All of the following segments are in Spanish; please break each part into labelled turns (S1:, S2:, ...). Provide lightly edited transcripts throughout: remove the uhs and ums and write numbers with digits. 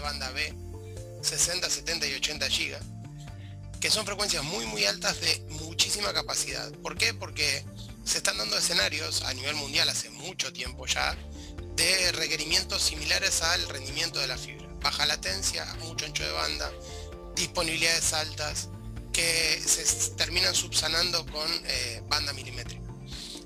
S1: banda B, 60, 70 y 80 GB, que son frecuencias muy altas de muchísima capacidad. ¿Por qué? Porque se están dando escenarios a nivel mundial hace mucho tiempo ya de requerimientos similares al rendimiento de la fibra. Baja latencia, mucho ancho de banda, disponibilidades altas, que se terminan subsanando con banda milimétrica.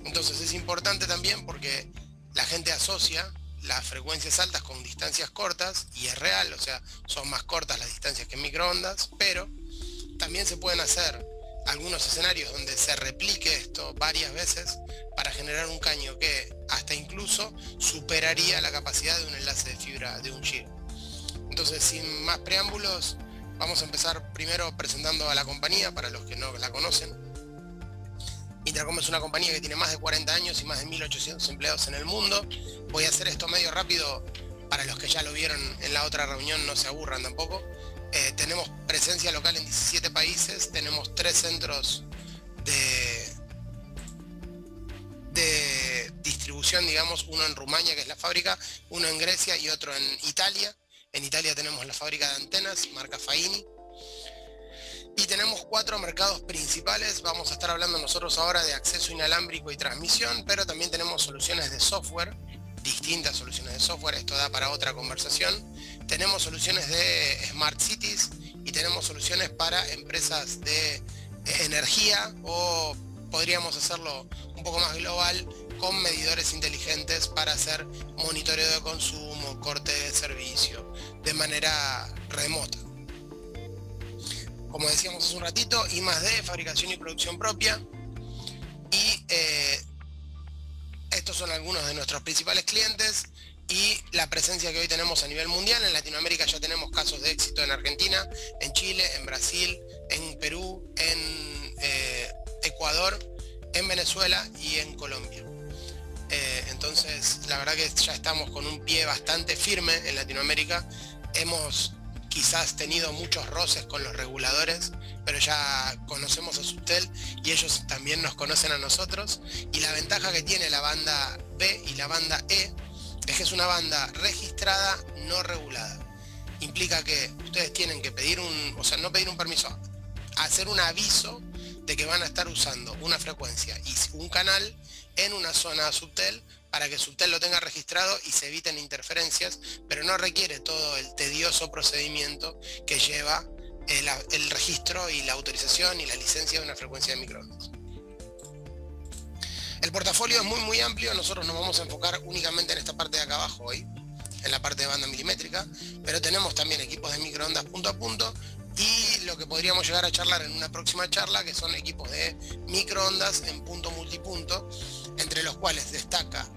S1: Entonces es importante también porque la gente asocia las frecuencias altas con distancias cortas, y es real, o sea, son más cortas las distancias que en microondas, pero también se pueden hacer algunos escenarios donde se replique esto varias veces para generar un caño que hasta incluso superaría la capacidad de un enlace de fibra de 1 GB. Entonces, sin más preámbulos, vamos a empezar primero presentando a la compañía para los que no la conocen. Intercom es una compañía que tiene más de 40 años y más de 1.800 empleados en el mundo. Voy a hacer esto medio rápido para los que ya lo vieron en la otra reunión, no se aburran tampoco. Tenemos presencia local en 17 países, tenemos 3 centros de distribución, digamos, uno en Rumania, que es la fábrica, uno en Grecia y otro en Italia. En Italia tenemos la fábrica de antenas, marca Faini. Y tenemos 4 mercados principales. Vamos a estar hablando nosotros ahora de acceso inalámbrico y transmisión, pero también tenemos soluciones de software, distintas soluciones de software, esto da para otra conversación. Tenemos soluciones de Smart Cities y tenemos soluciones para empresas de energía, o podríamos hacerlo un poco más global con medidores inteligentes para hacer monitoreo de consumo, corte de servicio de manera remota. Como decíamos hace un ratito, I+D, fabricación y producción propia. Y estos son algunos de nuestros principales clientes y la presencia que hoy tenemos a nivel mundial. En Latinoamérica ya tenemos casos de éxito en Argentina, en Chile, en Brasil, en Perú, en Ecuador, en Venezuela y en Colombia. Entonces, la verdad que ya estamos con un pie bastante firme en Latinoamérica. Hemos quizás tenido muchos roces con los reguladores, pero ya conocemos a Subtel y ellos también nos conocen a nosotros. Y la ventaja que tiene la banda B y la banda E es que es una banda registrada, no regulada. Implica que ustedes tienen que pedir no pedir un permiso, hacer un aviso de que van a estar usando una frecuencia y un canal en una zona Subtel para que Subtel lo tenga registrado y se eviten interferencias, pero no requiere todo el tedioso procedimiento que lleva el registro y la autorización y la licencia de una frecuencia de microondas. El portafolio es muy amplio. Nosotros nos vamos a enfocar únicamente en esta parte de acá abajo hoy, en la parte de banda milimétrica, pero tenemos también equipos de microondas punto a punto y lo que podríamos llegar a charlar en una próxima charla, que son equipos de microondas en punto multipunto, entre los cuales destaca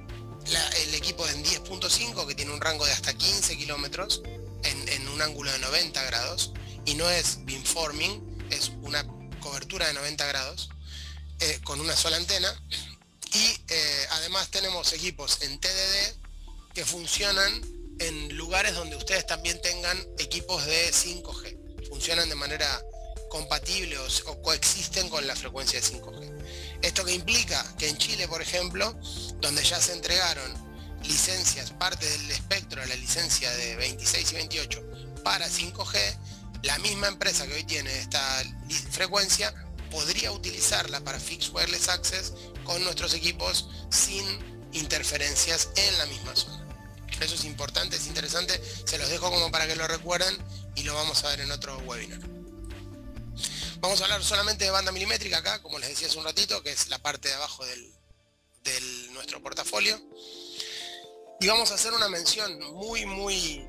S1: el equipo en 10.5, que tiene un rango de hasta 15 kilómetros en un ángulo de 90 grados, y no es beamforming, es una cobertura de 90 grados con una sola antena. Y además tenemos equipos en TDD que funcionan en lugares donde ustedes también tengan equipos de 5G, funcionan de manera compatible o coexisten con la frecuencia de 5G. Esto que implica que en Chile, por ejemplo, donde ya se entregaron licencias, parte del espectro de la licencia de 26 y 28 para 5G, la misma empresa que hoy tiene esta frecuencia podría utilizarla para Fixed Wireless Access con nuestros equipos sin interferencias en la misma zona. Eso es importante, es interesante, se los dejo como para que lo recuerden y lo vamos a ver en otro webinar. Vamos a hablar solamente de banda milimétrica acá, como les decía hace un ratito, que es la parte de abajo de nuestro portafolio. Y vamos a hacer una mención muy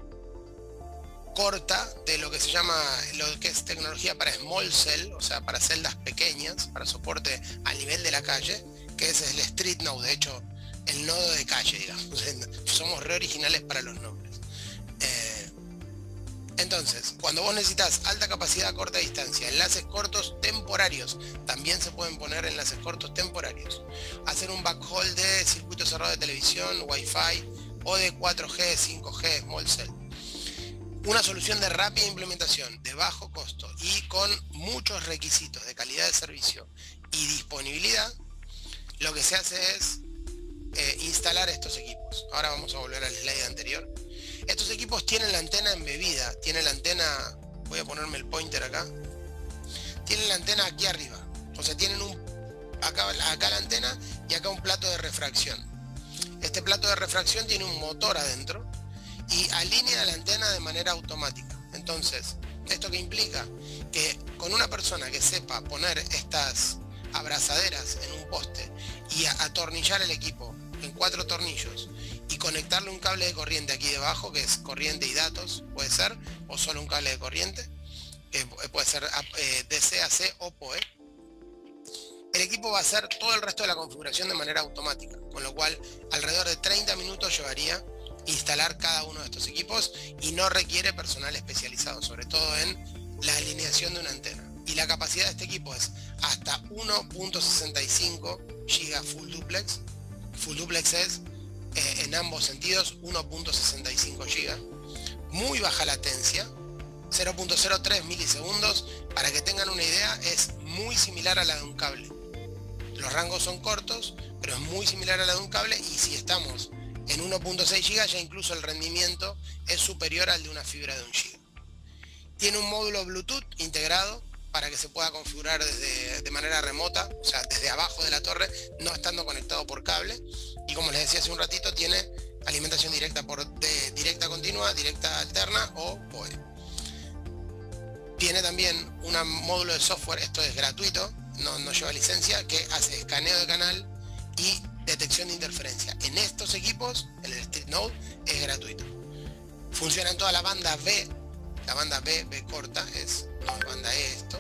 S1: corta de lo que se llama, lo que es tecnología para small cell, o sea, para celdas pequeñas, para soporte a nivel de la calle, que ese es el street node, de hecho, el nodo de calle, digamos. Somos re originales para los nombres. Entonces, cuando vos necesitas alta capacidad a corta distancia, enlaces cortos temporarios, también se pueden poner enlaces cortos temporarios. Hacer un backhaul de circuito cerrado de televisión, Wi-Fi o de 4G, 5G, small cell. Una solución de rápida implementación, de bajo costo y con muchos requisitos de calidad de servicio y disponibilidad. Lo que se hace es instalar estos equipos. Ahora vamos a volver al slide anterior. Estos equipos tienen la antena embebida, tienen la antena, voy a ponerme el pointer acá, tienen la antena aquí arriba, o sea, tienen acá la antena y acá un plato de refracción. Este plato de refracción tiene un motor adentro y alinea la antena de manera automática. Entonces, ¿esto qué implica? Que con una persona que sepa poner estas abrazaderas en un poste y atornillar el equipo en 4 tornillos y conectarle un cable de corriente aquí debajo, que es corriente y datos, puede ser, o solo un cable de corriente, puede ser DC, AC o PoE, el equipo va a hacer todo el resto de la configuración de manera automática, con lo cual alrededor de 30 minutos llevaría instalar cada uno de estos equipos y no requiere personal especializado, sobre todo en la alineación de una antena. Y la capacidad de este equipo es hasta 1.65 GB full duplex. Full duplex es en ambos sentidos 1.65 GB. Muy baja latencia, 0.03 milisegundos. Para que tengan una idea, es muy similar a la de un cable. Los rangos son cortos, pero es muy similar a la de un cable, y si estamos en 1.6 GB ya incluso el rendimiento es superior al de una fibra de 1 GB. Tiene un módulo Bluetooth integrado para que se pueda configurar de manera remota, o sea, desde abajo de la torre, no estando conectado por cable. Y como les decía hace un ratito, tiene alimentación directa directa continua, directa alterna o PoE. Tiene también un módulo de software, esto es gratuito, no lleva licencia, que hace escaneo de canal y detección de interferencia. En estos equipos, el Street Node es gratuito. Funciona en toda la banda B, la banda B corta, es no es banda E esto,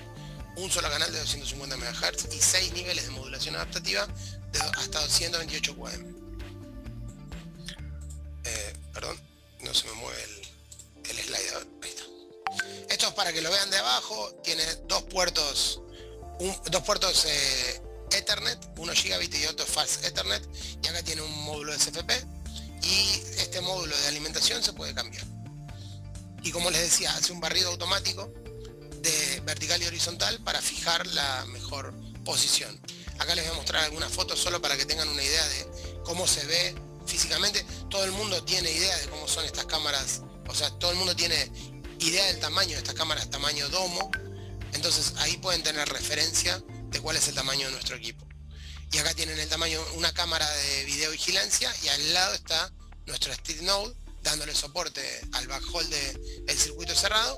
S1: un solo canal de 250 MHz y 6 niveles de modulación adaptativa de hasta 228 QAM. Perdón, no se me mueve el slide, ahí está. Esto es para que lo vean de abajo, tiene dos puertos Ethernet, uno gigabit y otro Fast Ethernet, y acá tiene un módulo SFP, y este módulo de alimentación se puede cambiar. Y como les decía, hace un barrido automático de vertical y horizontal para fijar la mejor posición. Acá les voy a mostrar algunas fotos solo para que tengan una idea de cómo se ve físicamente. Todo el mundo tiene idea de cómo son estas cámaras, o sea, todo el mundo tiene idea del tamaño de estas cámaras, tamaño domo. Entonces ahí pueden tener referencia de cuál es el tamaño de nuestro equipo. Y acá tienen el tamaño, una cámara de videovigilancia, y al lado está nuestro Street Node dándole soporte al backhaul del circuito cerrado.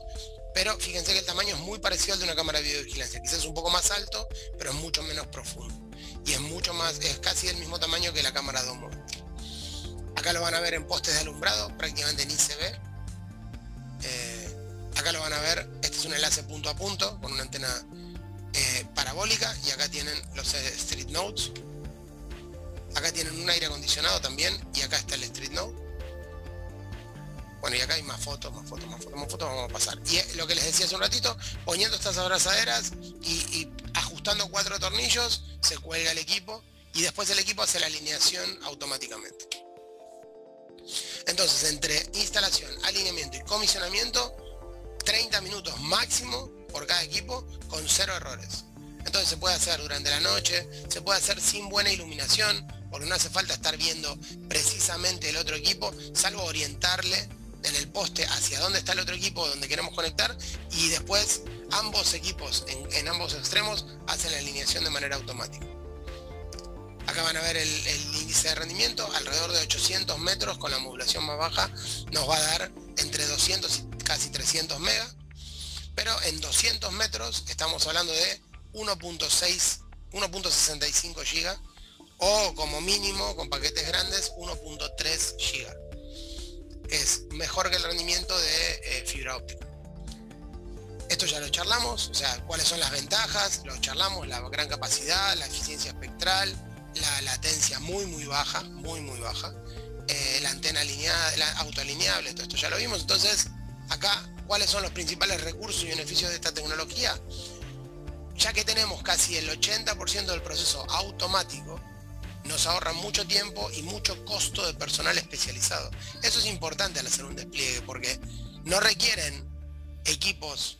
S1: Pero fíjense que el tamaño es muy parecido al de una cámara de videovigilancia, quizás un poco más alto, pero es mucho menos profundo. Y es casi del mismo tamaño que la cámara domo. Acá lo van a ver en postes de alumbrado, prácticamente ni se ve. Acá lo van a ver, este es un enlace punto a punto con una antena parabólica, y acá tienen los Street Nodes. Acá tienen un aire acondicionado también, y acá está el Street Node. Bueno, y acá hay más fotos, vamos a pasar. Y lo que les decía hace un ratito, poniendo estas abrazaderas y ajustando 4 tornillos, se cuelga el equipo, y después el equipo hace la alineación automáticamente. Entonces, entre instalación, alineamiento y comisionamiento, 30 minutos máximo por cada equipo, con 0 errores. Entonces se puede hacer durante la noche, se puede hacer sin buena iluminación, porque no hace falta estar viendo precisamente el otro equipo, salvo orientarle en el poste hacia dónde está el otro equipo donde queremos conectar, y después ambos equipos en ambos extremos hacen la alineación de manera automática. Acá van a ver el índice de rendimiento, alrededor de 800 metros con la modulación más baja nos va a dar entre 200 y casi 300 megas, pero en 200 metros estamos hablando de 1.65 GB, o como mínimo con paquetes grandes 1.3 GB. Es mejor que el rendimiento de fibra óptica. Esto ya lo charlamos, o sea, cuáles son las ventajas, lo charlamos, la gran capacidad, la eficiencia espectral, la latencia muy baja, la antena alineada, la autoalineable, todo esto ya lo vimos. Entonces, acá, ¿cuáles son los principales recursos y beneficios de esta tecnología? Ya que tenemos casi el 80% del proceso automático, nos ahorra mucho tiempo y mucho costo de personal especializado. Eso es importante al hacer un despliegue, porque no requieren equipos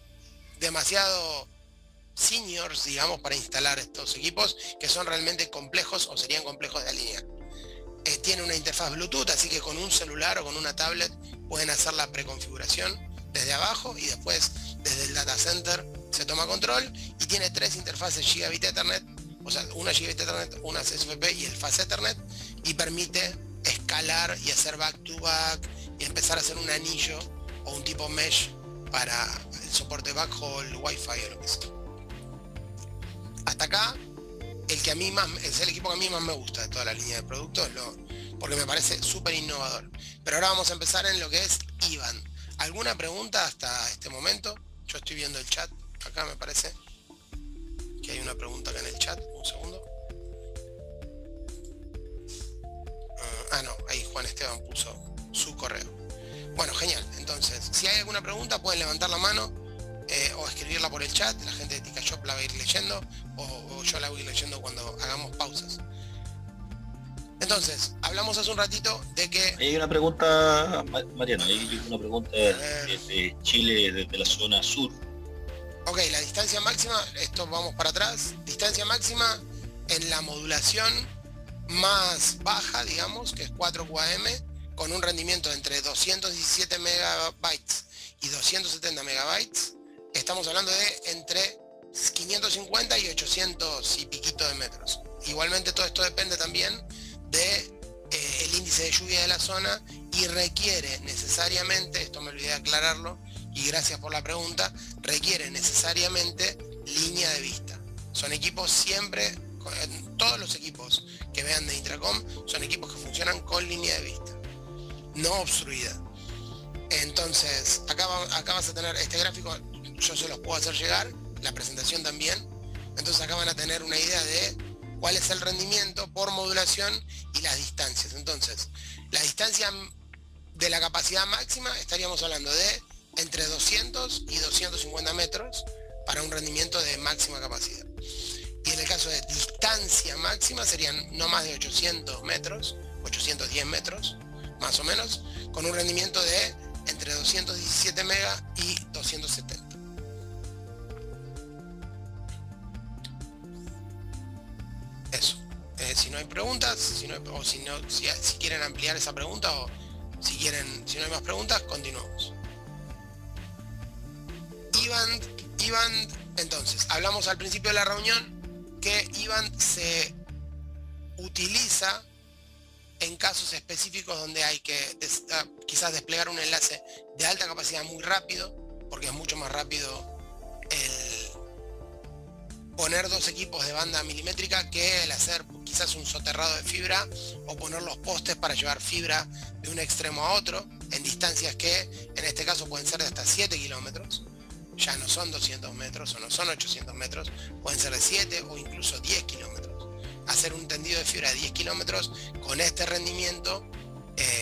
S1: demasiado seniors, digamos, para instalar estos equipos que son realmente complejos o serían complejos de alinear. Tiene una interfaz Bluetooth, así que con un celular o con una tablet pueden hacer la preconfiguración desde abajo y después desde el data center se toma control, y tiene 3 interfaces Gigabit Ethernet, o sea, una Gigabit Ethernet, una SFP y el Fast Ethernet, y permite escalar y hacer back to back y empezar a hacer un anillo o un tipo mesh para el soporte backhaul, Wi-Fi o lo que sea. Hasta acá es el equipo que a mí más me gusta de toda la línea de productos, porque me parece súper innovador. Pero ahora vamos a empezar en lo que es IBAN. ¿Alguna pregunta hasta este momento? Yo estoy viendo el chat, acá me parece que hay una pregunta acá en el chat, un segundo. No, ahí Juan Esteban puso su correo. Bueno, genial, entonces, si hay alguna pregunta pueden levantar la mano o escribirla por el chat, la gente de TicaShop la va a ir leyendo, o yo la voy a ir leyendo cuando hagamos pausas. Entonces, hablamos hace un ratito de que...
S2: Hay una pregunta, Mariano, hay una pregunta desde Chile, desde la zona sur.
S1: Ok, la distancia máxima, esto vamos para atrás, distancia máxima en la modulación más baja, digamos, que es 4 QAM, con un rendimiento entre 217 megabytes y 270 megabytes, estamos hablando de entre 550 y 800 y piquito de metros. Igualmente todo esto depende también de el índice de lluvia de la zona, y requiere necesariamente, esto me olvidé de aclararlo y gracias por la pregunta, requiere necesariamente línea de vista. Son equipos siempre, todos los equipos que vean de Intracom son equipos que funcionan con línea de vista, no obstruida. Entonces acá vas a tener este gráfico, yo se los puedo hacer llegar, la presentación también. Entonces acá van a tener una idea de cuál es el rendimiento por modulación y las distancias. Entonces, la distancia de la capacidad máxima estaríamos hablando de entre 200 y 250 metros para un rendimiento de máxima capacidad. Y en el caso de distancia máxima serían no más de 800 metros, 810 metros, más o menos, con un rendimiento de entre 217 mega y 270. Eso. Si no hay preguntas, si quieren ampliar esa pregunta, o si no hay más preguntas, continuamos. IBAN, entonces, hablamos al principio de la reunión que IBAN se utiliza en casos específicos donde hay que quizás desplegar un enlace de alta capacidad muy rápido, porque es mucho más rápido el poner 2 equipos de banda milimétrica que el hacer quizás un soterrado de fibra o poner los postes para llevar fibra de un extremo a otro en distancias que en este caso pueden ser de hasta 7 kilómetros. Ya no son 200 metros o no son 800 metros, pueden ser de 7 o incluso 10 kilómetros. Hacer un tendido de fibra de 10 kilómetros con este rendimiento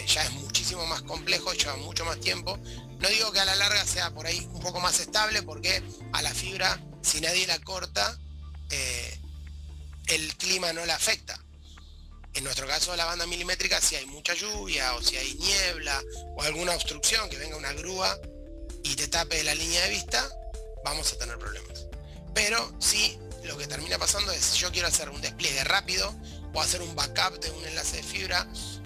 S1: ya es muchísimo más complejo, lleva mucho más tiempo. No digo que a la larga sea por ahí un poco más estable, porque a la fibra, si nadie la corta, el clima no la afecta. En nuestro caso, la banda milimétrica, si hay mucha lluvia o si hay niebla o alguna obstrucción, que venga una grúa y te tape la línea de vista, vamos a tener problemas. Pero sí, lo que termina pasando es, si yo quiero hacer un despliegue rápido o hacer un backup de un enlace de fibra,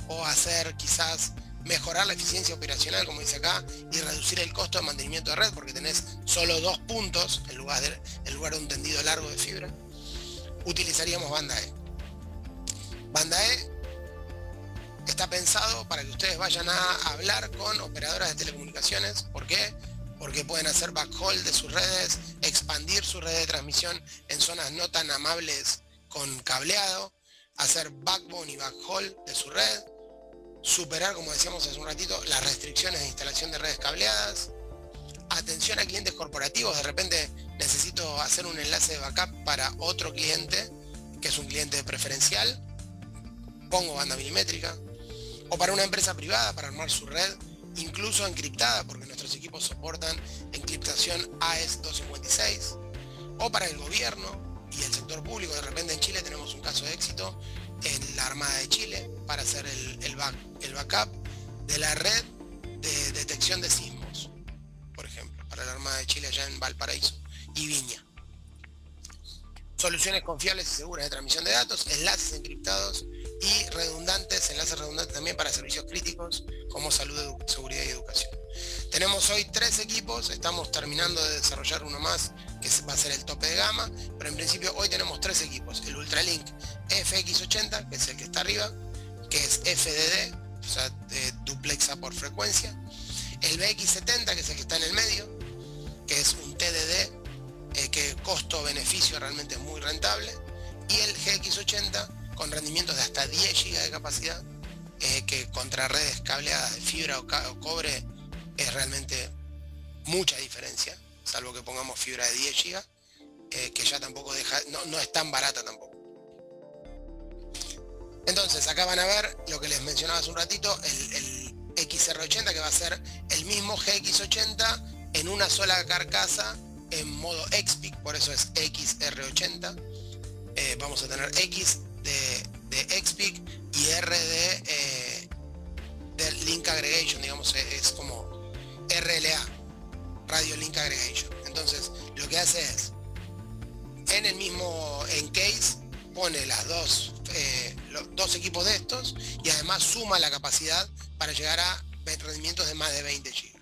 S1: o hacer quizás mejorar la eficiencia operacional, como dice acá, y reducir el costo de mantenimiento de red, porque tenés solo 2 puntos en lugar de un tendido largo de fibra, utilizaríamos banda E. Banda E está pensado para que ustedes vayan a hablar con operadoras de telecomunicaciones. ¿Por qué? Porque pueden hacer backhaul de sus redes, expandir su red de transmisión en zonas no tan amables con cableado, hacer backbone y backhaul de su red, superar, como decíamos hace un ratito, las restricciones de instalación de redes cableadas, atención a clientes corporativos. De repente necesito hacer un enlace de backup para otro cliente, que es un cliente preferencial, pongo banda milimétrica, o para una empresa privada para armar su red, incluso encriptada, porque nuestros equipos soportan encriptación AES-256, o para el gobierno y el sector público. De repente en Chile tenemos un caso de éxito en la Armada de Chile para hacer el backup de la red de detección de sismos, por ejemplo, para la Armada de Chile allá en Valparaíso y Viña. Soluciones confiables y seguras de transmisión de datos, enlaces encriptados y redundantes, enlaces redundantes también para servicios críticos como salud, seguridad y educación. Tenemos hoy 3 equipos, estamos terminando de desarrollar uno más que va a ser el tope de gama, pero en principio hoy tenemos 3 equipos: el Ultralink FX80, que es el que está arriba, que es FDD, o sea, duplexa por frecuencia; el BX70, que es el que está en el medio, que es un TDD, que costo-beneficio realmente es muy rentable; y el GX80 con rendimientos de hasta 10 GB de capacidad, que contra redes cableadas de fibra o cobre es realmente mucha diferencia, salvo que pongamos fibra de 10 GB, que ya tampoco deja, no es tan barata tampoco. Entonces acá van a ver lo que les mencionaba hace un ratito, el XR80, que va a ser el mismo GX80 en una sola carcasa en modo XPIC, por eso es XR80. Vamos a tener X de XPIC y R de Link Aggregation, digamos, es como RLA, Radio Link Aggregation. Entonces lo que hace es, en el mismo encase pone los dos equipos de estos y además suma la capacidad para llegar a rendimientos de más de 20 GB.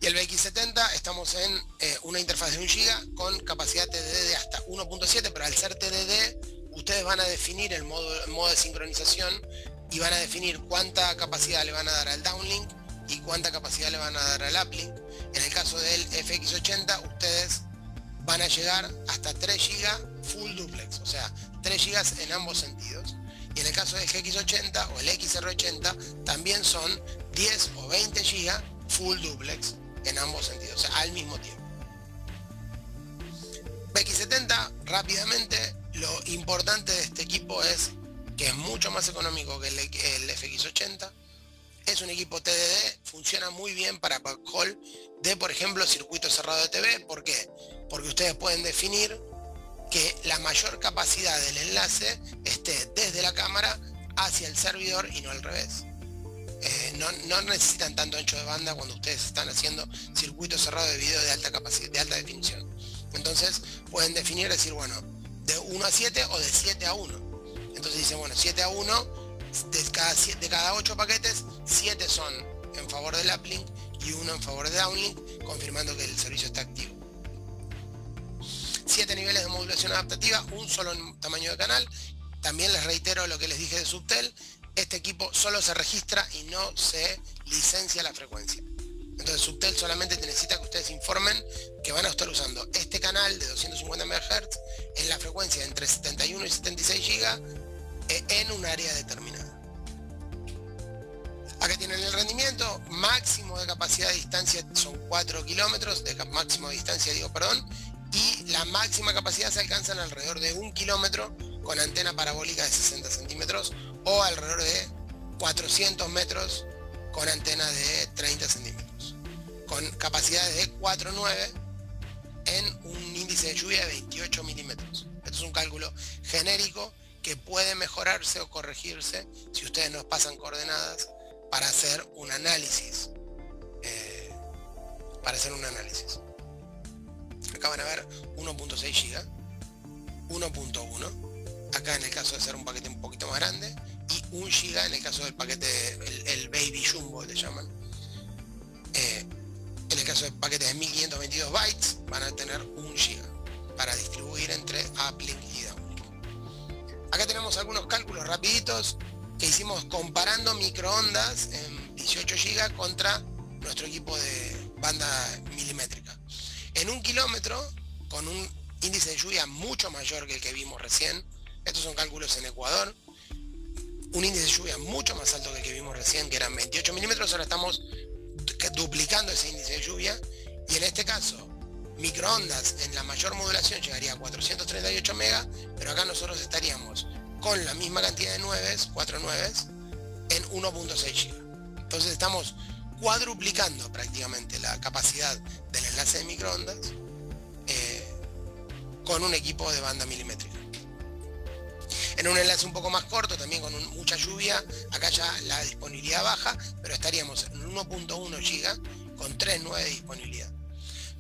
S1: Y el BX70 estamos en una interfaz de 1 GB con capacidad TDD de hasta 1.7, pero al ser TDD ustedes van a definir el modo de sincronización y van a definir cuánta capacidad le van a dar al downlink y cuánta capacidad le van a dar al uplink. En el caso del FX80 ustedes van a llegar hasta 3 GB full duplex, o sea, 3 GB en ambos sentidos. Y en el caso del GX80 o el XR80 también son 10 o 20 GB full duplex en ambos sentidos, o sea, al mismo tiempo. BX70, rápidamente, lo importante de este equipo es que es mucho más económico que el FX80. Es un equipo TDD, funciona muy bien para backhaul de, por ejemplo, circuito cerrado de TV. ¿Por qué? Porque ustedes pueden definir que la mayor capacidad del enlace esté desde la cámara hacia el servidor y no al revés. No necesitan tanto ancho de banda cuando ustedes están haciendo circuito cerrado de video de alta capacidad, de alta definición. Entonces pueden definir, decir, bueno, de 1 a 7 o de 7 a 1. Entonces dicen, bueno, 7 a 1, de cada 8 paquetes, 7 son en favor del uplink y 1 en favor de downlink, confirmando que el servicio está activo. 7 niveles de modulación adaptativa, un solo tamaño de canal. También les reitero lo que les dije de Subtel: este equipo solo se registra y no se licencia la frecuencia. Entonces Subtel solamente necesita que ustedes informen que van a estar usando este canal de 250 MHz en la frecuencia entre 71 y 76 GB en un área determinada. Acá tienen el rendimiento máximo de capacidad de distancia, son 4 kilómetros de máximo de distancia, y la máxima capacidad se alcanza en alrededor de 1 kilómetro con antena parabólica de 60 centímetros o alrededor de 400 metros con antena de 30 centímetros, con capacidades de 4.9 en un índice de lluvia de 28 milímetros. Esto es un cálculo genérico que puede mejorarse o corregirse si ustedes nos pasan coordenadas para hacer un análisis. Acá van a ver 1.6 GB, 1.1, acá en el caso de ser un paquete un poquito más grande, y 1 GB en el caso del paquete, el Baby Jumbo le llaman. En el caso de paquetes de 1522 bytes van a tener 1 GB para distribuir entre uplink y downlink. Acá tenemos algunos cálculos rapiditos que hicimos comparando microondas en 18 GB contra nuestro equipo de banda milimétrica. En 1 kilómetro, con un índice de lluvia mucho mayor que el que vimos recién, estos son cálculos en Ecuador, un índice de lluvia mucho más alto que el que vimos recién, que eran 28 milímetros, ahora estamos duplicando ese índice de lluvia, y en este caso, microondas en la mayor modulación llegaría a 438 megas, pero acá nosotros estaríamos con la misma cantidad de 4 nueves, en 1.6 GB. Entonces estamos cuadruplicando prácticamente la capacidad del enlace de microondas con un equipo de banda milimétrica. En un enlace un poco más corto, también con mucha lluvia, acá ya la disponibilidad baja, pero estaríamos en 1.1 GB con 3.9 de disponibilidad.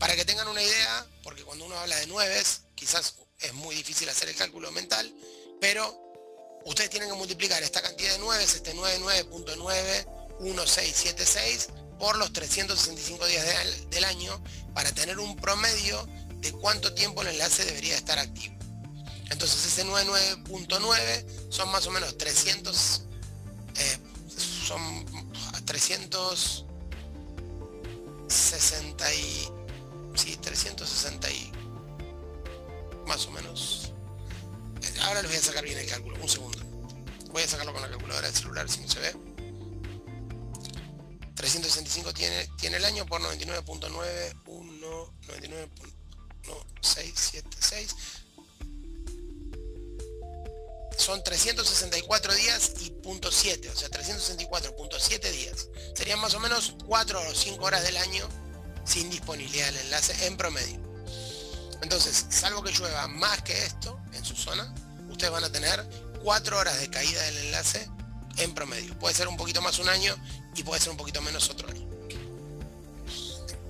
S1: Para que tengan una idea, porque cuando uno habla de nueves, quizás es muy difícil hacer el cálculo mental, pero ustedes tienen que multiplicar esta cantidad de 9, este 99.91676, por los 365 días del año, para tener un promedio de cuánto tiempo el enlace debería estar activo. Entonces ese 99.9 son más o menos 360 y más o menos. Ahora les voy a sacar bien el cálculo, un segundo. Voy a sacarlo con la calculadora del celular si no se ve. 365 tiene el año por 99.676. Son 364 días y punto 7, o sea, 364.7 días. Serían más o menos 4 o 5 horas del año sin disponibilidad del enlace en promedio. Entonces, salvo que llueva más que esto en su zona, ustedes van a tener 4 horas de caída del enlace en promedio. Puede ser un poquito más un año y puede ser un poquito menos otro año.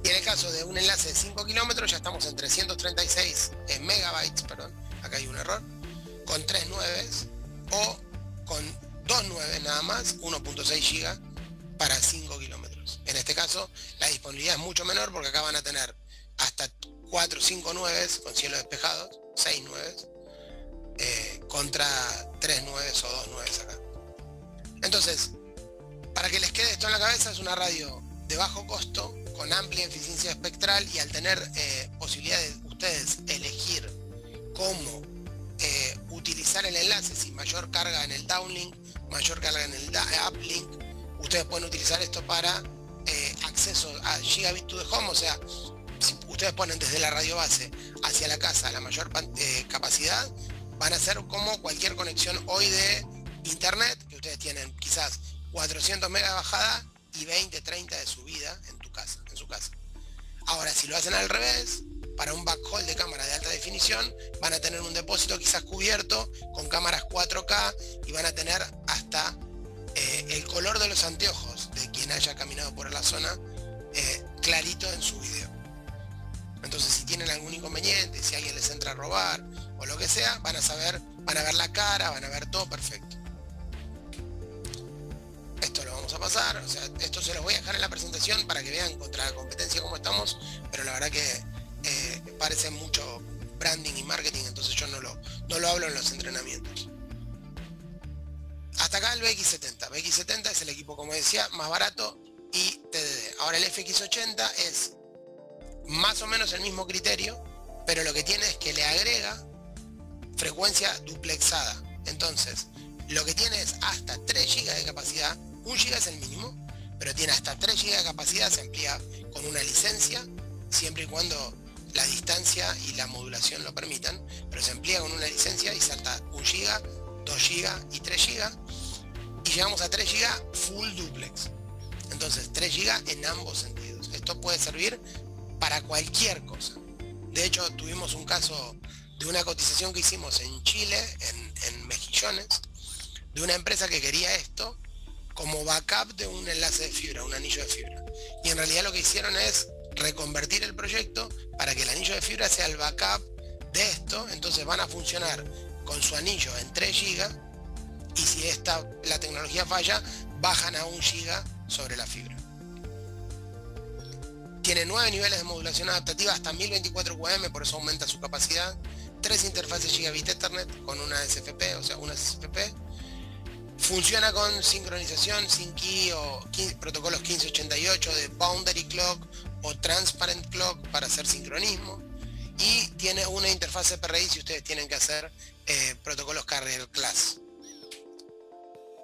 S1: Y en el caso de un enlace de 5 kilómetros ya estamos en 336 megabytes, perdón, acá hay un error, con 3 nueves o con 2 nueves nada más, 1.6 gigas para 5 kilómetros. En este caso la disponibilidad es mucho menor porque acá van a tener hasta 4 o 5 nueves con cielos despejados, 6 nueves, contra 3 nueves o 2 nueves acá. Entonces, para que les quede esto en la cabeza, es una radio de bajo costo, con amplia eficiencia espectral, y al tener posibilidad de ustedes elegir cómo utilizar el enlace, si mayor carga en el downlink, mayor carga en el uplink, ustedes pueden utilizar esto para acceso a gigabit to the home, o sea, si ustedes ponen desde la radio base hacia la casa la mayor capacidad, van a ser como cualquier conexión hoy de internet, que ustedes tienen quizás 400 megas de bajada y 20, 30 de subida en su casa. Ahora, si lo hacen al revés, para un backhaul de cámara de alta definición, van a tener un depósito quizás cubierto con cámaras 4K y van a tener hasta el color de los anteojos de quien haya caminado por la zona clarito en su video. Entonces, si tienen algún inconveniente, si alguien les entra a robar o lo que sea, van a ver la cara, van a ver todo perfecto. Esto lo vamos a pasar, o sea, esto se los voy a dejar en la presentación para que vean contra la competencia cómo estamos, pero la verdad que parece mucho branding y marketing, entonces yo no lo hablo en los entrenamientos. Hasta acá el BX70. BX70 es el equipo, como decía, más barato y TDD. Ahora el FX80 es más o menos el mismo criterio, pero lo que tiene es que le agrega frecuencia duplexada. Entonces, lo que tiene es hasta 3 GB de capacidad. 1 GB es el mínimo, pero tiene hasta 3 GB de capacidad, se amplía con una licencia, siempre y cuando la distancia y la modulación lo permitan, pero se amplía con una licencia y salta 1 GB, 2 GB y 3 GB, y llegamos a 3 GB full duplex. Entonces 3 GB en ambos sentidos. Esto puede servir para cualquier cosa. De hecho, tuvimos un caso de una cotización que hicimos en Chile, en Mejillones, de una empresa que quería esto como backup de un enlace de fibra, un anillo de fibra. Y en realidad lo que hicieron es reconvertir el proyecto para que el anillo de fibra sea el backup de esto. Entonces van a funcionar con su anillo en 3 GB, y si la tecnología falla, bajan a 1 GB sobre la fibra. Tiene 9 niveles de modulación adaptativa hasta 1024 QAM, por eso aumenta su capacidad. 3 interfaces Gigabit Ethernet con una SFP, o sea, una SFP. Funciona con sincronización sin key o protocolos 1588 de Boundary Clock o Transparent Clock para hacer sincronismo. Y tiene una interfaz PRI si ustedes tienen que hacer protocolos Carrier Class.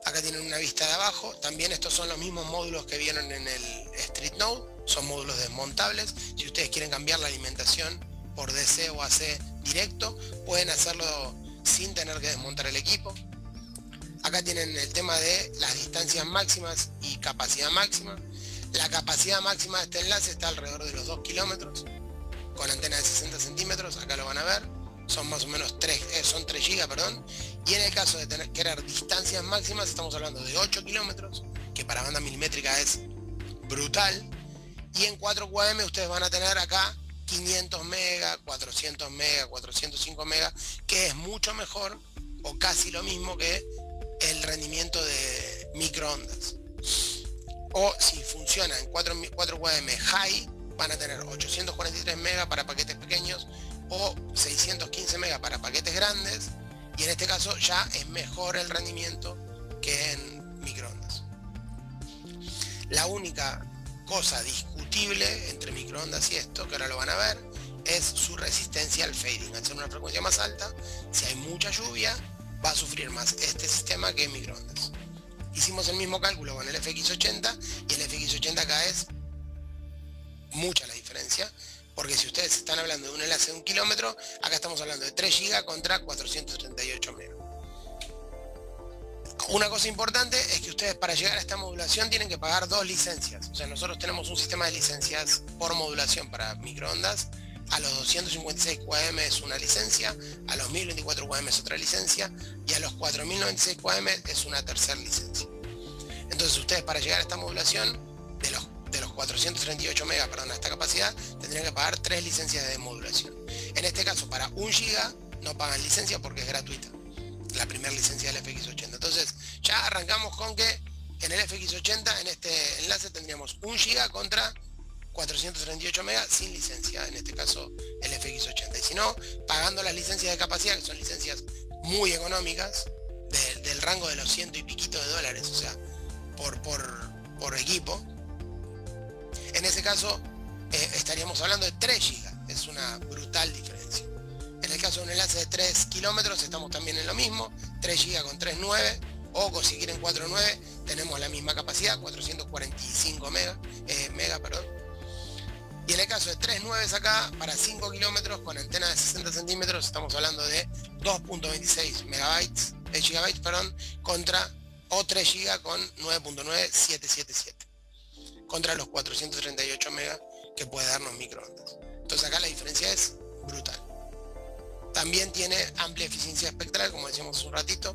S1: Acá tienen una vista de abajo. También estos son los mismos módulos que vieron en el Street Node. Son módulos desmontables. Si ustedes quieren cambiar la alimentación por DC o AC directo, pueden hacerlo sin tener que desmontar el equipo. Acá tienen el tema de las distancias máximas y capacidad máxima. La capacidad máxima de este enlace está alrededor de los 2 kilómetros, con antena de 60 centímetros, acá lo van a ver. Son más o menos 3 GB, perdón. Y en el caso de querer distancias máximas, estamos hablando de 8 kilómetros, que para banda milimétrica es brutal. Y en 4 QAM ustedes van a tener acá 500 megas, 400 megas, 405 megas, que es mucho mejor o casi lo mismo que el rendimiento de microondas. O si funciona en 4 UAM high, van a tener 843 megas para paquetes pequeños o 615 megas para paquetes grandes, y en este caso ya es mejor el rendimiento que en microondas. La única cosa discutible entre microondas y esto, que ahora lo van a ver, es su resistencia al fading. Al ser una frecuencia más alta, si hay mucha lluvia, va a sufrir más este sistema que en microondas. Hicimos el mismo cálculo con el FX80 y el FX80 acá es mucha la diferencia, porque si ustedes están hablando de un enlace de 1 kilómetro, acá estamos hablando de 3 GB contra 438 MB. Una cosa importante es que ustedes, para llegar a esta modulación, tienen que pagar 2 licencias. O sea, nosotros tenemos un sistema de licencias por modulación para microondas. A los 256 QAM es una licencia, a los 1024 QAM es otra licencia, y a los 4096 QAM es una tercera licencia. Entonces ustedes, para llegar a esta modulación de los 438 megas, perdón, a esta capacidad, tendrían que pagar 3 licencias de modulación. En este caso, para 1 giga no pagan licencia porque es gratuita, la primera licencia del FX80. Entonces ya arrancamos con que en el FX80, en este enlace, tendríamos 1 giga contra 438 megas sin licencia, en este caso el FX80. Y si no, pagando las licencias de capacidad, que son licencias muy económicas, del rango de los $100 y piquito, o sea, por equipo, en ese caso estaríamos hablando de 3 gigas. Es una brutal diferencia. En el caso de un enlace de 3 kilómetros estamos también en lo mismo, 3 gigas con 3.9, o si quieren 4.9, tenemos la misma capacidad, 445 mega, perdón. Y en el caso de 3.9 acá, para 5 kilómetros con antena de 60 centímetros, estamos hablando de 2.26 gigabytes, contra o 3 GB con 9.9777, contra los 438 megas que puede darnos microondas. Entonces acá la diferencia es brutal. También tiene amplia eficiencia espectral, como decíamos hace un ratito,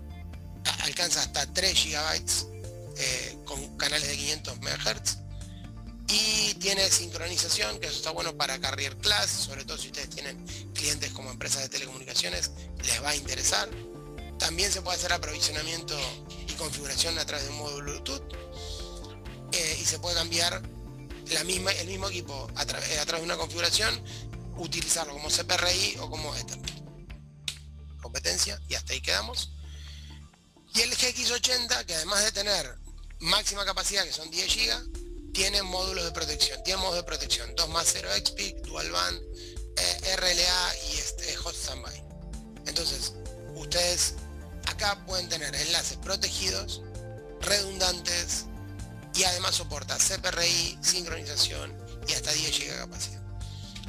S1: alcanza hasta 3 GB con canales de 500 MHz. Y tiene sincronización, que eso está bueno para carrier class, sobre todo si ustedes tienen clientes como empresas de telecomunicaciones, les va a interesar. También se puede hacer aprovisionamiento y configuración a través de un módulo Bluetooth, y se puede cambiar el mismo equipo a través de una configuración, utilizarlo como CPRI o como Ethernet. Competencia, y hasta ahí quedamos. Y el GX80, que además de tener máxima capacidad, que son 10 GB, tiene módulos de protección. Tiene modos de protección 2+0 XPIC, Dual Band, RLA y Hot Standby. Entonces, ustedes acá pueden tener enlaces protegidos, redundantes, y además soporta CPRI, sincronización y hasta 10 GB de capacidad.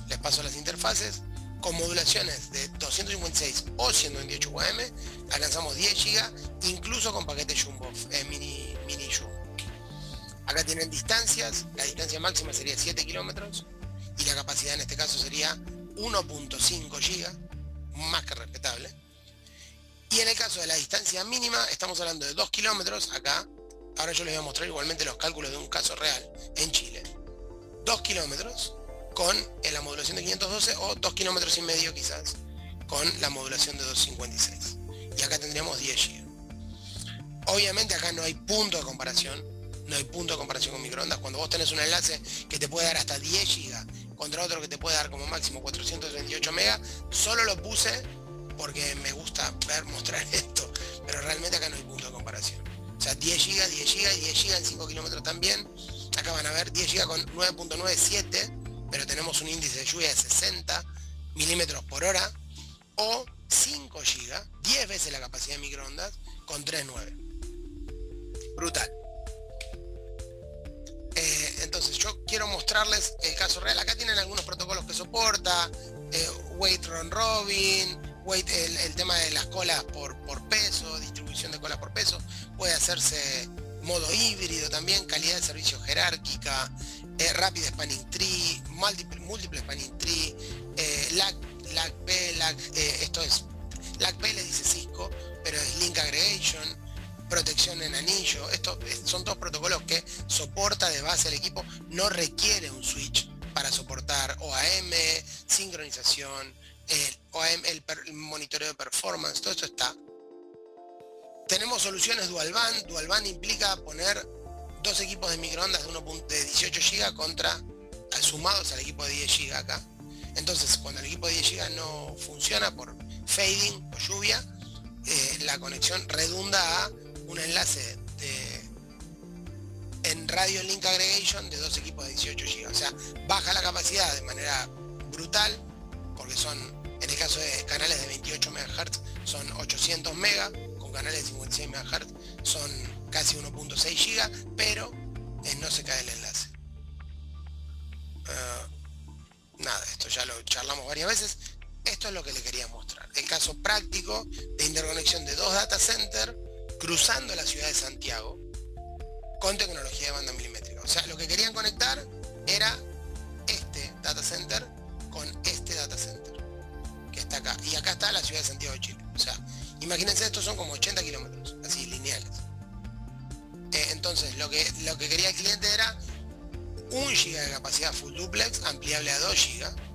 S1: Les paso las interfaces. Con modulaciones de 256 o 128 UAM alcanzamos 10 GB, incluso con paquetes Jumbo, mini Jumbo. Acá tienen distancias, la distancia máxima sería 7 kilómetros y la capacidad en este caso sería 1.5 GB, más que respetable. Y en el caso de la distancia mínima estamos hablando de 2 kilómetros. Acá, ahora yo les voy a mostrar igualmente los cálculos de un caso real en Chile. 2 kilómetros con la modulación de 512 o 2 kilómetros y medio quizás con la modulación de 256. Y acá tendríamos 10 GB. Obviamente acá no hay punto de comparación. No hay punto de comparación con microondas. Cuando vos tenés un enlace que te puede dar hasta 10 GB contra otro que te puede dar como máximo 428 megas, solo lo puse porque me gusta mostrar esto, pero realmente acá no hay punto de comparación. O sea, 10 GB, 10 GB y 10 GB en 5 kilómetros también. Acá van a ver 10 GB con 9.97, pero tenemos un índice de lluvia de 60 milímetros por hora, o 5 GB, 10 veces la capacidad de microondas con 3.9. Brutal. Entonces yo quiero mostrarles el caso real. Acá tienen algunos protocolos que soporta, weight round robin, el tema de las colas por peso, distribución de colas por peso. Puede hacerse modo híbrido también, calidad de servicio jerárquica, rapid spanning tree, múltiple spanning tree, esto es LACP, le dice Cisco, pero es link aggregation, protección en anillo. Son dos protocolos que soporta de base el equipo. No requiere un switch para soportar OAM, sincronización, OAM, el monitoreo de performance. Todo esto está. Tenemos soluciones dual band. Dual band implica poner dos equipos de microondas de 18 GB sumados al equipo de 10 GB acá. Entonces, cuando el equipo de 10 GB no funciona por fading o lluvia, la conexión redunda a un enlace en Radio Link Aggregation de dos equipos de 18 GB. O sea, baja la capacidad de manera brutal, porque son, en el caso de canales de 28 MHz, son 800 MB, con canales de 56 MHz son casi 1.6 GB, pero no se cae el enlace. Nada, esto ya lo charlamos varias veces. Esto es lo que le quería mostrar. El caso práctico de interconexión de dos data centers cruzando la ciudad de Santiago con tecnología de banda milimétrica. O sea, lo que querían conectar era este data center con este data center que está acá. Y acá está la ciudad de Santiago de Chile. O sea, imagínense, estos son como 80 kilómetros, así, lineales. Entonces, lo que quería el cliente era 1 GB de capacidad full duplex, ampliable a 2 GB.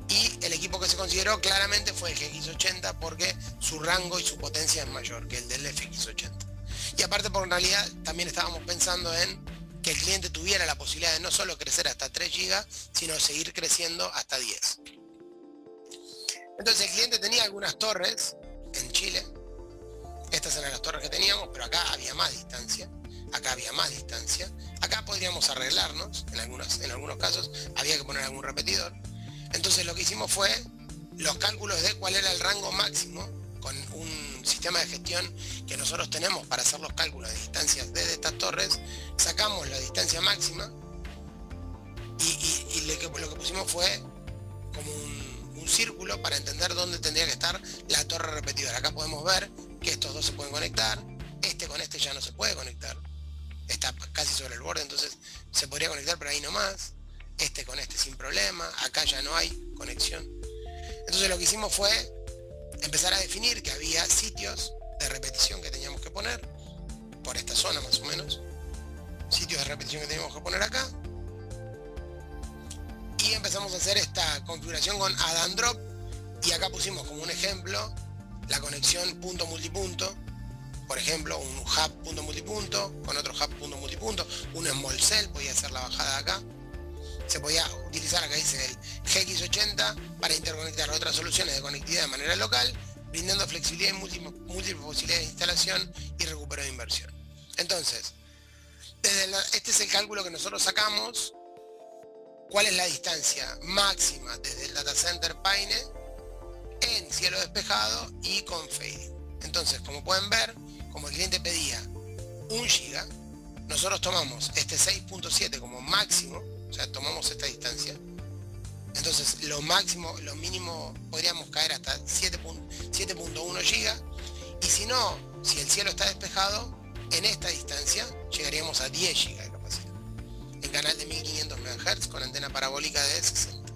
S1: Y el equipo que se consideró claramente fue el GX80 porque su rango y su potencia es mayor que el del FX80. Y aparte, porque en realidad también estábamos pensando en que el cliente tuviera la posibilidad de no solo crecer hasta 3 GB, sino seguir creciendo hasta 10. Entonces el cliente tenía algunas torres en Chile. Estas eran las torres que teníamos, pero acá había más distancia. Acá había más distancia. Acá podríamos arreglarnos, en algunos casos había que poner algún repetidor. Entonces lo que hicimos fue los cálculos de cuál era el rango máximo con un sistema de gestión que nosotros tenemos para hacer los cálculos de distancias desde estas torres. Sacamos la distancia máxima y lo que pusimos fue como un círculo para entender dónde tendría que estar la torre repetidora. Acá podemos ver que estos dos se pueden conectar, este con este ya no se puede conectar, está casi sobre el borde, entonces se podría conectar pero ahí nomás, este con este sin problema, acá ya no hay conexión. Entonces lo que hicimos fue empezar a definir que había sitios de repetición que teníamos que poner, por esta zona más o menos, sitios de repetición que teníamos que poner acá, y empezamos a hacer esta configuración con add and drop, y acá pusimos como un ejemplo la conexión punto multipunto, por ejemplo un hub punto multipunto con otro hub punto multipunto, un small cell, podía hacer la bajada acá, se podía utilizar, acá dice el GX80 para interconectar otras soluciones de conectividad de manera local, brindando flexibilidad y múltiples posibilidades de instalación y recupero de inversión. Entonces, este es el cálculo que nosotros sacamos. ¿Cuál es la distancia máxima desde el data center Paine en cielo despejado y con fading? Entonces, como pueden ver, como el cliente pedía 1 GB, nosotros tomamos este 6.7 como máximo, o sea, tomamos esta distancia. Entonces, lo mínimo podríamos caer hasta 7.1 GB, y si no, si el cielo está despejado, en esta distancia llegaríamos a 10 GB de capacidad. En canal de 1500 MHz con antena parabólica de 60.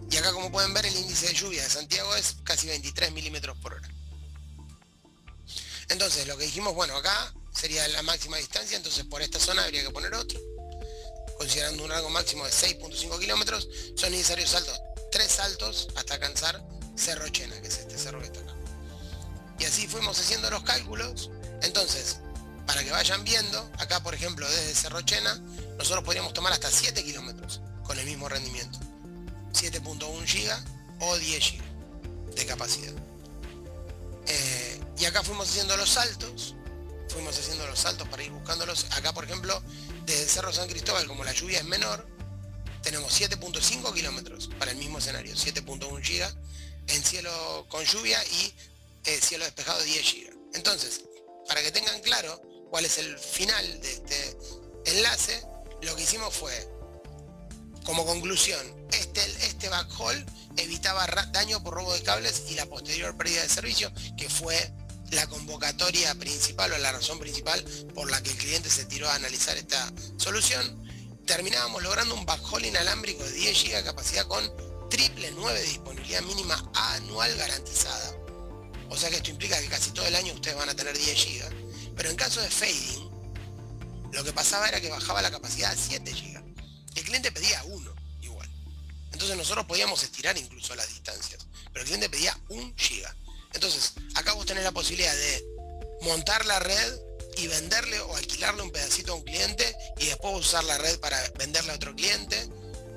S1: Y acá, como pueden ver, el índice de lluvia de Santiago es casi 23 milímetros por hora. Entonces lo que dijimos, bueno, acá sería la máxima distancia, entonces por esta zona habría que poner otro. Considerando un rango máximo de 6.5 kilómetros, son necesarios 3 saltos hasta alcanzar Cerro Chena, que es este cerro que está acá. Y así fuimos haciendo los cálculos. Entonces, para que vayan viendo, acá por ejemplo desde Cerro Chena, nosotros podríamos tomar hasta 7 kilómetros con el mismo rendimiento. 7.1 GB o 10 GB de capacidad. Y acá fuimos haciendo los saltos para ir buscándolos. Acá por ejemplo, desde el Cerro San Cristóbal, como la lluvia es menor, tenemos 7.5 kilómetros para el mismo escenario, 7.1 GB en cielo con lluvia y cielo despejado 10 GB. Entonces, para que tengan claro cuál es el final de este enlace, lo que hicimos fue, como conclusión, este backhaul evitaba daño por robo de cables y la posterior pérdida de servicio, que fue la convocatoria principal o la razón principal por la que el cliente se tiró a analizar esta solución. Terminábamos logrando un backhaul inalámbrico de 10 GB de capacidad con triple 9 de disponibilidad mínima anual garantizada. O sea que esto implica que casi todo el año ustedes van a tener 10 GB. Pero en caso de fading, lo que pasaba era que bajaba la capacidad a 7 GB. El cliente pedía 1 igual. Entonces nosotros podíamos estirar incluso las distancias. Pero el cliente pedía 1 GB. Entonces, acá vos tenés la posibilidad de montar la red y venderle o alquilarle un pedacito a un cliente y después usar la red para venderle a otro cliente.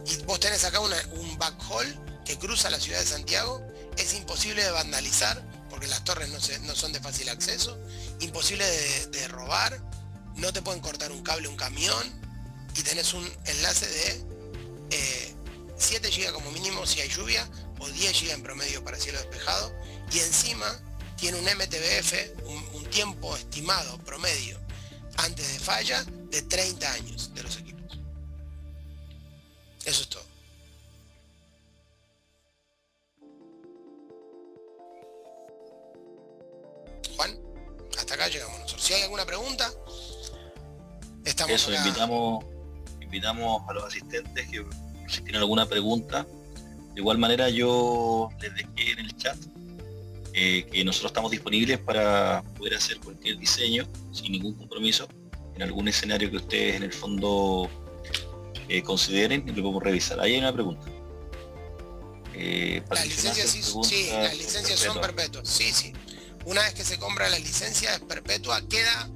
S1: Y vos tenés acá un backhaul que cruza la ciudad de Santiago. Es imposible de vandalizar porque las torres no son de fácil acceso, imposible de robar, no te pueden cortar un cable, un camión, y tenés un enlace de 7 GB como mínimo si hay lluvia, o 10 GB en promedio para cielo despejado, y encima tiene un MTBF, un tiempo estimado promedio antes de falla de 30 años de los equipos. Eso es todo. Juan, hasta acá llegamos nosotros. Si hay alguna pregunta, estamos
S2: eso,
S1: acá.
S2: invitamos a los asistentes que si tienen alguna pregunta. De igual manera yo les dejé en el chat que nosotros estamos disponibles para poder hacer cualquier diseño sin ningún compromiso en algún escenario que ustedes en el fondo consideren, y lo podemos revisar. Ahí hay una pregunta.
S1: Las licencias sí, las licencias son perpetuas. Sí. Una vez que se compra la licencia es perpetua, queda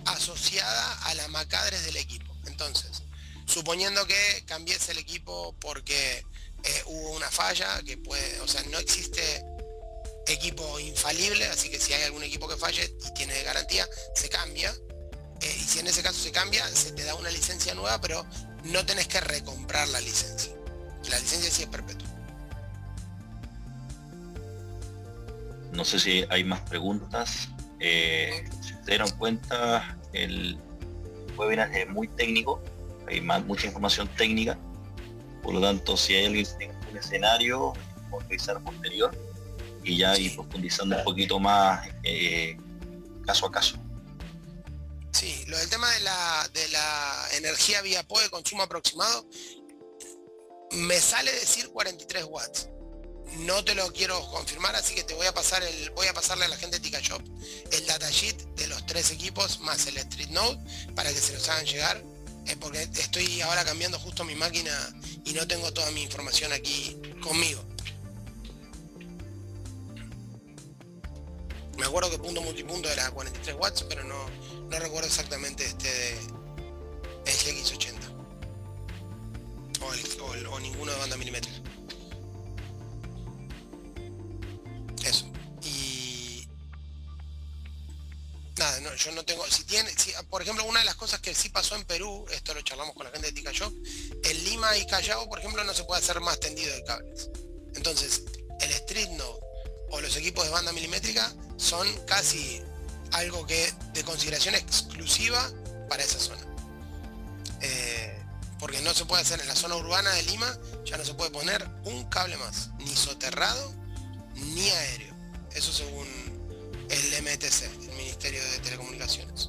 S1: asociada a la MAC-address del equipo. Entonces, suponiendo que cambies el equipo porque hubo una falla, que puede, o sea, no existe equipo infalible, así que si hay algún equipo que falle y tiene garantía, se cambia. Y si en ese caso se cambia, se te da una licencia nueva, pero no tenés que recomprar la licencia. La licencia sí es perpetua.
S2: No sé si hay más preguntas. Si se dieron cuenta, el webinar es muy técnico, hay mucha información técnica, por lo tanto si hay alguien que tenga un escenario, podemos revisar posterior y ya ir profundizando un poquito más caso a caso.
S1: Sí, lo del tema de la energía vía PoE, consumo aproximado, me sale decir 43 watts. No te lo quiero confirmar, así que te voy a pasarle a la gente de TicaShop el datasheet de los 3 equipos más el Street Node para que se los hagan llegar, porque estoy ahora cambiando justo mi máquina y no tengo toda mi información aquí conmigo. Me acuerdo que punto multipunto era 43 watts, pero no recuerdo exactamente el GX80 o ninguno de banda milimétrica. Eso. Y nada, no, yo no tengo, por ejemplo, una de las cosas que sí pasó en Perú, esto lo charlamos con la gente de TicaShop, en Lima y Callao, por ejemplo, no se puede hacer más tendido de cables. Entonces, el Street Node o los equipos de banda milimétrica son casi algo que de consideración exclusiva para esa zona. Porque no se puede hacer en la zona urbana de Lima, ya no se puede poner un cable más, ni soterrado ni aéreo. Eso según el MTC, el Ministerio de Telecomunicaciones.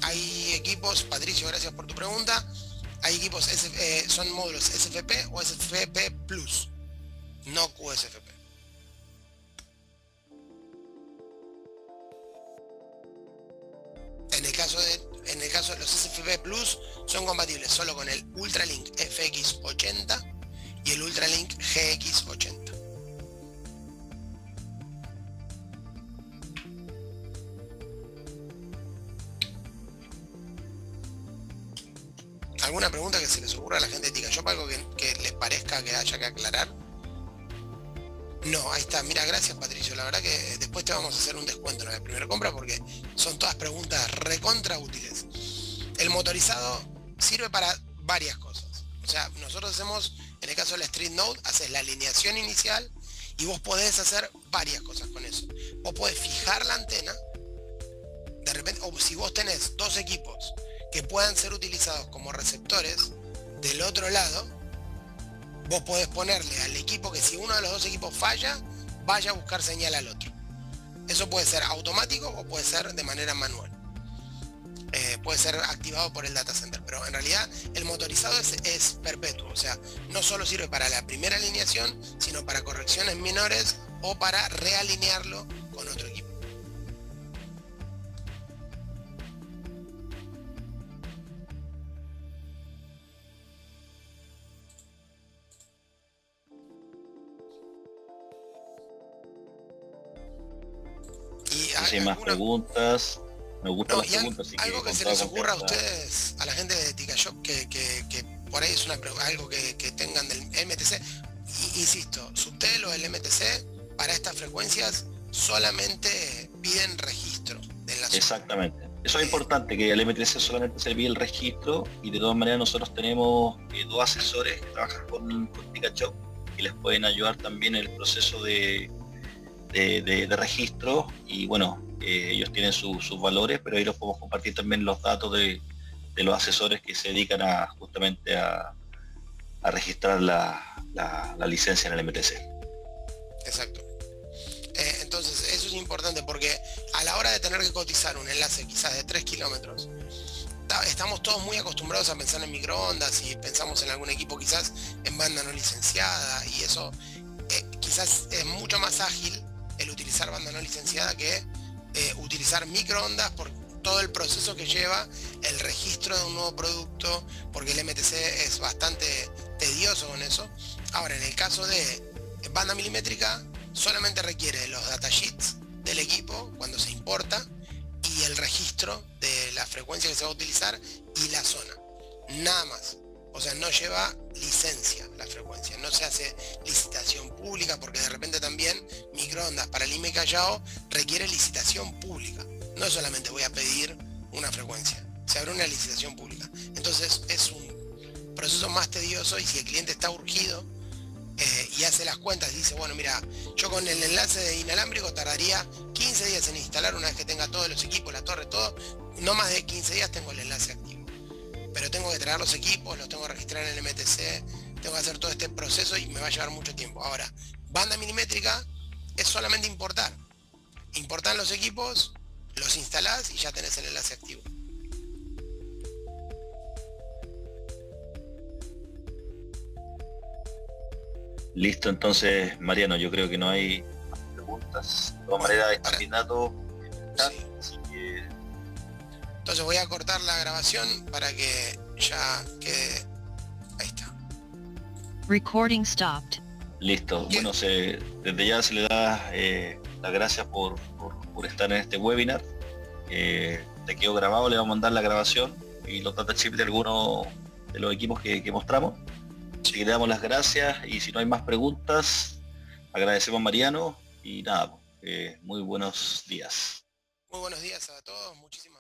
S1: Hay equipos, Patricio, gracias por tu pregunta. Hay equipos, son módulos SFP o SFP Plus, no QSFP. En el caso de los SFP Plus son compatibles solo con el Ultralink FX80 y el Ultralink GX80. ¿Alguna pregunta que se les ocurra a la gente de TicaShop? ¿Algo que les parezca que haya que aclarar? No, ahí está. Mira, gracias Patricio. La verdad que después te vamos a hacer un descuento en la primera compra porque son todas preguntas recontra útiles. El motorizado sirve para varias cosas. O sea, nosotros hacemos, en el caso del Street Node, haces la alineación inicial y vos podés hacer varias cosas con eso. Vos podés fijar la antena, de repente, o si vos tenés 2 equipos que puedan ser utilizados como receptores del otro lado, vos podés ponerle al equipo que si uno de los 2 equipos falla, vaya a buscar señal al otro. Eso puede ser automático o puede ser de manera manual. Puede ser activado por el data center, pero en realidad el motorizado es perpetuo, o sea, no solo sirve para la primera alineación, sino para correcciones menores o para realinearlo con otro equipo.
S2: si hay más preguntas. Me gustan
S1: No,
S2: las
S1: y
S2: preguntas, así que
S1: algo que
S2: con
S1: se
S2: toda
S1: les ocurra a
S2: confianza.
S1: ustedes, a la gente de TicaShop, que por ahí es algo que tengan del MTC. Insisto, Subtel o el MTC, para estas frecuencias solamente piden registro de la zona.
S2: Exactamente. Eso es importante, que al MTC solamente se le pide el registro, y de todas maneras nosotros tenemos dos asesores que trabajan con TicaShop, que les pueden ayudar también en el proceso de registro, y bueno, ellos tienen sus valores, pero ahí los podemos compartir también los datos de los asesores que se dedican justamente a registrar la licencia en el MTC.
S1: Exacto. Entonces eso es importante porque a la hora de tener que cotizar un enlace quizás de 3 kilómetros, estamos todos muy acostumbrados a pensar en microondas y pensamos en algún equipo quizás en banda no licenciada, y eso quizás es mucho más ágil el utilizar banda no licenciada que utilizar microondas, por todo el proceso que lleva el registro de un nuevo producto, porque el MTC es bastante tedioso con eso. Ahora, en el caso de banda milimétrica, solamente requiere los datasheets del equipo cuando se importa y el registro de la frecuencia que se va a utilizar y la zona, nada más. O sea, no lleva licencia la frecuencia, no se hace licitación pública, porque de repente también microondas para Lima y Callao requiere licitación pública. No solamente voy a pedir una frecuencia, se abre una licitación pública. Entonces es un proceso más tedioso, y si el cliente está urgido y hace las cuentas y dice, bueno, mira, yo con el enlace de inalámbrico tardaría 15 días en instalar, una vez que tenga todos los equipos, la torre, todo, no más de 15 días tengo el enlace activo. Pero tengo que traer los equipos, los tengo que registrar en el MTC, tengo que hacer todo este proceso y me va a llevar mucho tiempo. Ahora, banda milimétrica es solamente importar. Importan los equipos, los instalás y ya tenés el enlace activo.
S2: Listo, entonces, Mariano, yo creo que no hay más preguntas. De todas maneras, hay candidato en el chat,
S1: Sí.
S2: así que
S1: Entonces voy a cortar la grabación para que ya quede. Ahí está.
S3: Recording stopped.
S2: listo.
S1: Bien.
S2: Bueno, desde ya se le da las gracias por estar en este webinar. Te quedó grabado, le vamos a mandar la grabación y los datasheets de algunos de los equipos que mostramos. Así que le damos las gracias, y si no hay más preguntas, agradecemos a Mariano y nada, muy buenos días.
S1: Muy buenos días a todos, muchísimas